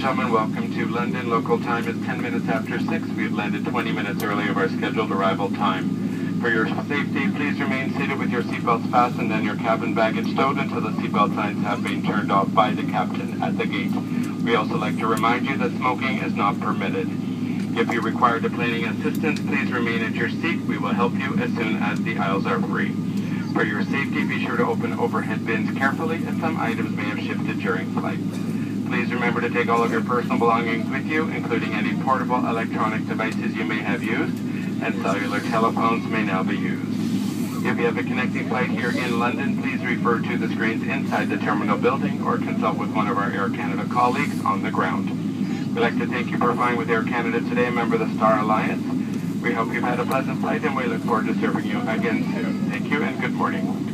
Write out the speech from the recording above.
gentlemen, welcome to London. Local time is 10 minutes after 6. We have landed 20 minutes early of our scheduled arrival time. For your safety, please remain seated with your seatbelts fastened and your cabin baggage stowed until the seatbelt signs have been turned off by the captain at the gate. We also like to remind you that smoking is not permitted. If you require deplaning assistance, please remain at your seat. We will help you as soon as the aisles are free. For your safety, be sure to open overhead bins carefully, as some items may have shifted during flight. Please remember to take all of your personal belongings with you, including any portable electronic devices you may have used, and cellular telephones may now be used. If you have a connecting flight here in London, please refer to the screens inside the terminal building or consult with one of our Air Canada colleagues on the ground. We'd like to thank you for flying with Air Canada today, a member of the Star Alliance. We hope you've had a pleasant flight and we look forward to serving you again soon. Thank you and good morning.